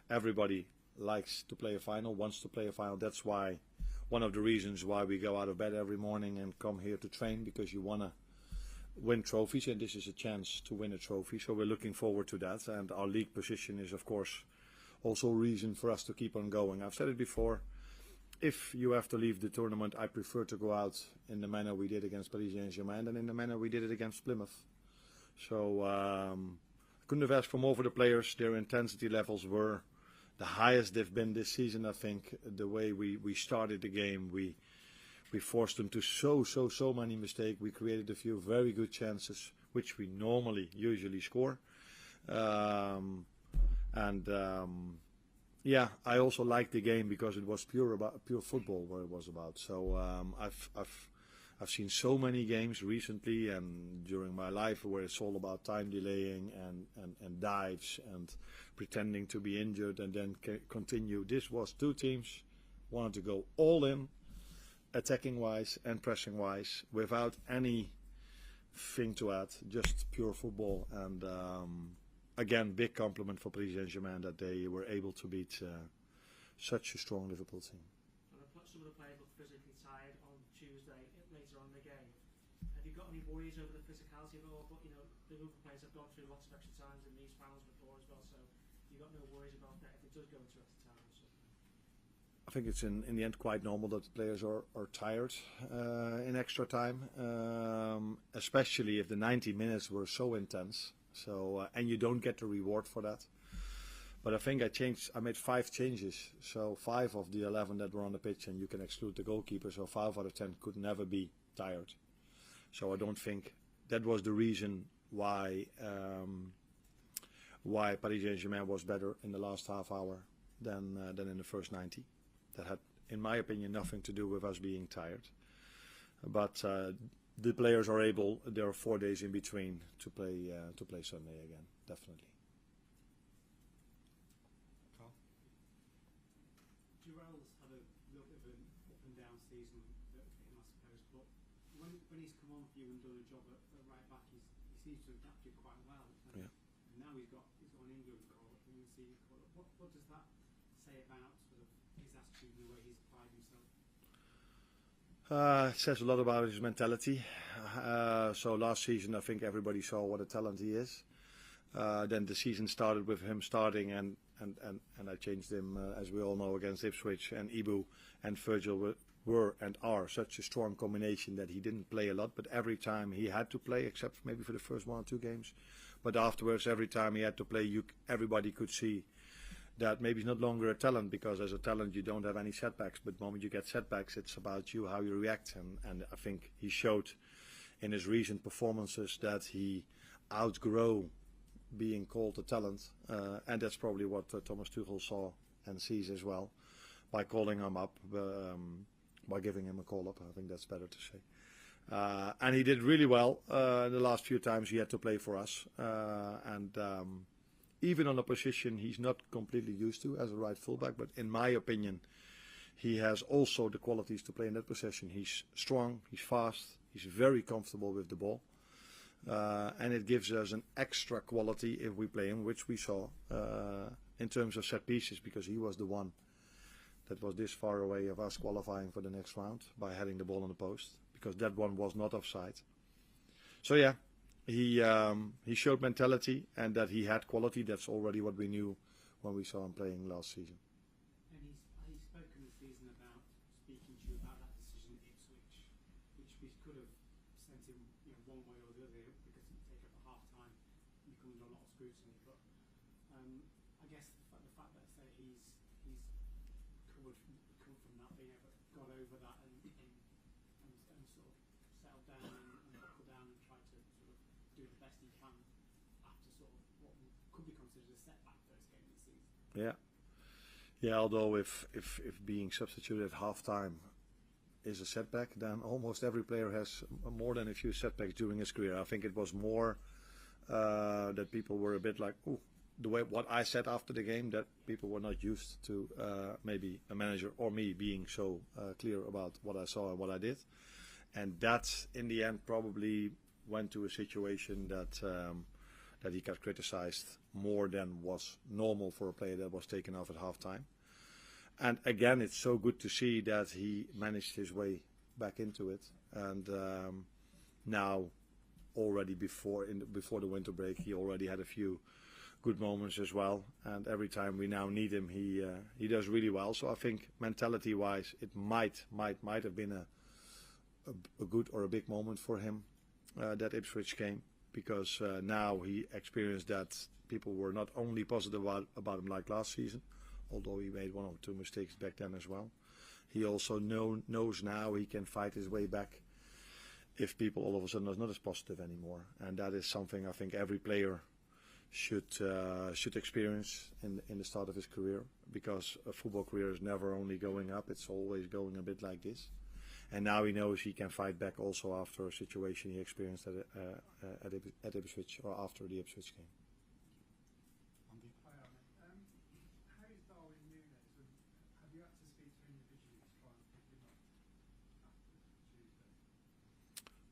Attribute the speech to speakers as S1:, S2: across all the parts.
S1: everybody likes to play a final, wants to play a final. That's why one of the reasons why we go out of bed every morning and come here to train, because you want to win trophies, and this is a chance to win a trophy. So we're looking forward to that, and our league position is of course also a reason for us to keep on going. I've said it before, if you have to leave the tournament, I prefer to go out in the manner we did against Paris Saint-Germain than in the manner we did it against Plymouth. So I couldn't have asked for more for the players. Their intensity levels were the highest they've been this season. I think the way we started the game, we forced them to so many mistakes. We created a few very good chances, which we usually score. Yeah, I also liked the game because it was pure football what it was about. So I've seen so many games recently and during my life where it's all about time delaying and dives and pretending to be injured and then continue. This was two teams wanted to go all in, attacking wise and pressing wise, without anything to add, just pure football. And again, big compliment for Paris Saint-Germain that they were able to beat such a strong Liverpool team.
S2: Some of the players looked physically tired on Tuesday later on in the game. Have you got any worries over the physicality of it all? But the Liverpool players have gone through lots of extra times in these finals before as well, so you've got no worries about that if it does go into extra time or something?
S1: I think it's in the end quite normal that the players are tired in extra time, especially if the 90 minutes were so intense. So and you don't get the reward for that. But I think I made 5 changes, so 5 of the 11 that were on the pitch, and you can exclude the goalkeeper, so 5 out of 10 could never be tired. So I don't think that was the reason why Paris Saint-Germain was better in the last half hour than in the first 90. That had, in my opinion, nothing to do with us being tired. But the players are able. There are 4 days in between to play Sunday again, definitely.
S3: Jurel's had a little bit of an up and down season for him, I suppose. But when he's come on for you and done a job at right back, he seems to have adapted quite well. And now he's got an England call up and a senior call up. What does that say about sort of his attitude and the way he's applied himself?
S1: It says a lot about his mentality. So last season, I think everybody saw what a talent he is. Then the season started with him starting, and I changed him, as we all know, against Ipswich. And Ibu and Virgil were and are such a strong combination that he didn't play a lot. But every time he had to play, except maybe for the first 1 or 2 games. But afterwards, every time he had to play, everybody could see that maybe he's not longer a talent, because as a talent you don't have any setbacks. But the moment you get setbacks, it's about you, how you react. And I think he showed in his recent performances that he outgrew being called a talent, and that's probably what Thomas Tuchel saw and sees as well by calling him up, by giving him a call up. I think that's better to say. And he did really well the last few times he had to play for us, and even on a position he's not completely used to as a right fullback, but in my opinion he has also the qualities to play in that position. He's strong, he's fast, he's very comfortable with the ball. And it gives us an extra quality if we play him, which we saw in terms of set pieces, because he was the one that was this far away of us qualifying for the next round by heading the ball on the post, because that one was not offside. So yeah, he showed mentality and that he had quality. That's already what we knew when we saw him playing last season.
S3: And he's spoken this season about speaking to you about that decision at Ipswich, which we could have sent him one way or the other, because it take up a half time and you come under a lot of scrutiny. But I guess the fact that he's recovered from that, being able to got over that and sort of settled down and buckled down and tried to sort of do the best he can after sort of what could be considered a setback first game of the season.
S1: Yeah. Although if being substituted at half time is a setback, then almost every player has more than a few setbacks during his career. I think it was more that people were a bit like, ooh, the way what I said after the game, that people were not used to maybe a manager or me being so clear about what I saw and what I did. And that in the end probably went to a situation that that he got criticised more than was normal for a player that was taken off at half-time. And again, it's so good to see that he managed his way back into it. And now, already before the winter break, he already had a few good moments as well. And every time we now need him, he does really well. So I think mentality-wise, it might have been a good or a big moment for him, that Ipswich game, because now he experienced that people were not only positive about him like last season, although he made 1 or 2 mistakes back then as well. He also knows now he can fight his way back if people all of a sudden are not as positive anymore. And that is something I think every player should experience in the start of his career, because a football career is never only going up, it's always going a bit like this. And now he knows he can fight back also after a situation he experienced at Ipswich, or after the Ipswich game.
S3: Hi, Arne. How is Darwin Núñez? Have you had to speak to him individually to try and pick him up after Tuesday?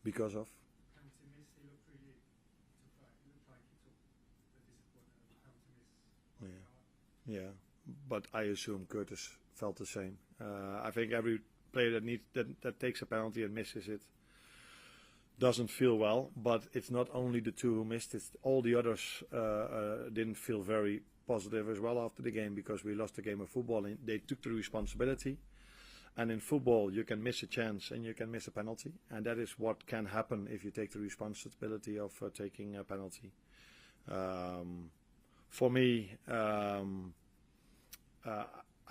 S1: Because of?
S3: Penalty miss, he looked really took it looked like he took the disappointment of a penalty miss.
S1: Yeah, but I assume Curtis felt the same. I think every player that takes a penalty and misses it doesn't feel well, but it's not only the two who missed it, all the others didn't feel very positive as well after the game, because we lost the game of football and they took the responsibility. And in football you can miss a chance and you can miss a penalty, and that is what can happen if you take the responsibility of taking a penalty. For me, I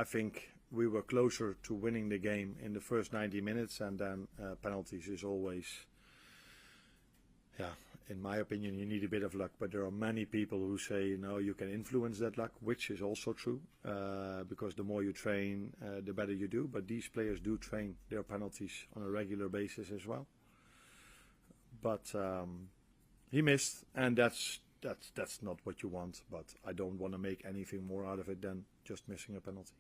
S1: think we were closer to winning the game in the first 90 minutes, and then penalties is always, in my opinion, you need a bit of luck. But there are many people who say, no, you can influence that luck, which is also true, because the more you train, the better you do. But these players do train their penalties on a regular basis as well. But he missed, and that's not what you want. But I don't want to make anything more out of it than just missing a penalty.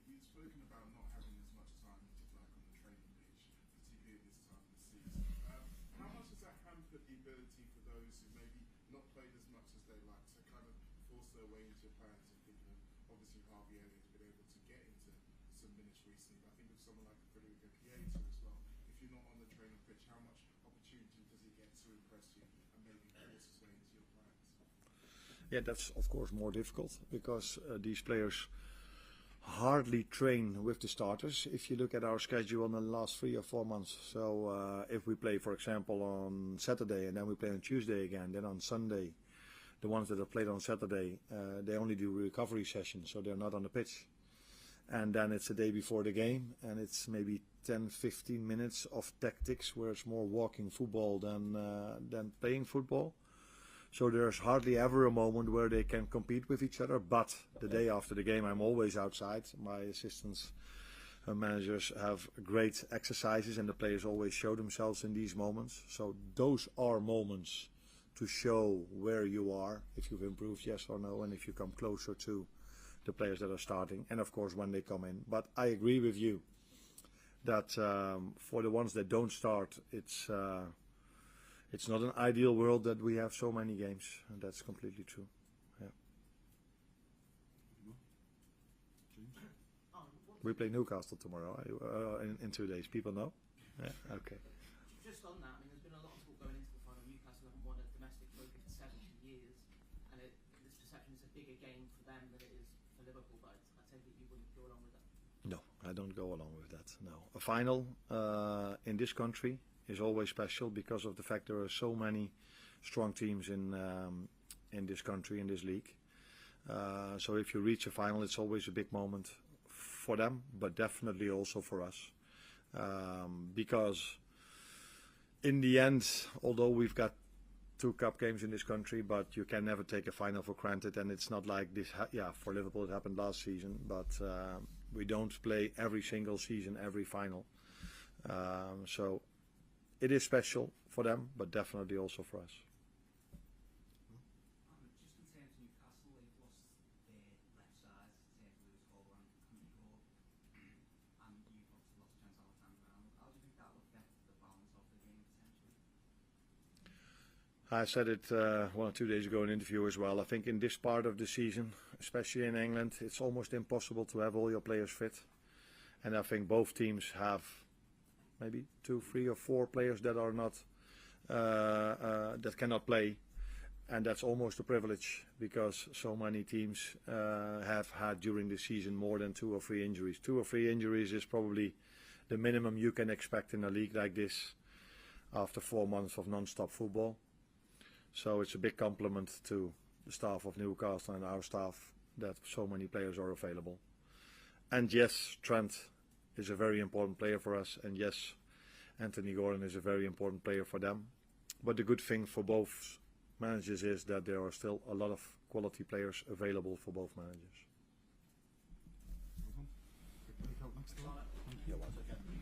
S4: You've spoken about not having as much time as you'd like on the training pitch, particularly at this time of the season. How much has that hampered the ability for those who maybe not played as much as they like to kind of force their way into plans? And thinking of, obviously, Harvey Elliott's been able to get into some minutes recently. I think of someone like Federico Chiesa as well. If you're not on the training pitch, how much opportunity does he get to impress you and maybe force his way into your plans?
S1: Yeah, that's of course more difficult, because these players hardly train with the starters if you look at our schedule in the last 3 or 4 months. So if we play, for example, on Saturday and then we play on Tuesday again, then on Sunday, the ones that have played on Saturday, they only do recovery sessions, so they're not on the pitch. And then it's the day before the game, and it's maybe 10-15 minutes of tactics, where it's more walking football than playing football. So there's hardly ever a moment where they can compete with each other. But the day after the game, I'm always outside. My assistants and managers have great exercises, and the players always show themselves in these moments. So those are moments to show where you are, if you've improved, yes or no, and if you come closer to the players that are starting, and of course when they come in. But I agree with you that for the ones that don't start, it's not an ideal world that we have so many games, and that's completely true. Yeah. We play Newcastle tomorrow in 2 days. People know? Yeah. Okay.
S2: Just on that, I mean, there's been a lot of talk going into the final. Newcastle haven't won a domestic trophy for 70 years, and this perception is a bigger game for them than it is for Liverpool. But I take it you wouldn't go along with that.
S1: No, I don't go along with that. No, a final in this country is always special because of the fact there are so many strong teams in this country, in this league. So if you reach a final, it's always a big moment for them, but definitely also for us. Because in the end, although we've got 2 cup games in this country, but you can never take a final for granted, and it's not like this. For Liverpool it happened last season, but we don't play every single season, every final. So it is special for them, but definitely also for us.
S5: Just in terms of Newcastle, they've lost their left side, Lewis Hall and Hope, and you've obviously lost Trent Alexander-Arnold. How do you think that will affect the balance of the game potentially?
S1: I said it 1 or 2 days ago in an interview as well. I think in this part of the season, especially in England, it's almost impossible to have all your players fit. And I think both teams have maybe 2, 3 or 4 players that are not that cannot play, and that's almost a privilege because so many teams have had during the season more than 2 or 3 injuries. 2 or 3 injuries is probably the minimum you can expect in a league like this after 4 months of non-stop football. So it's a big compliment to the staff of Newcastle and our staff that so many players are available. And yes, Trent is a very important player for us, and yes, Anthony Gordon is a very important player for them. But the good thing for both managers is that there are still a lot of quality players available for both managers.
S4: Quick break out next door.
S1: You're welcome.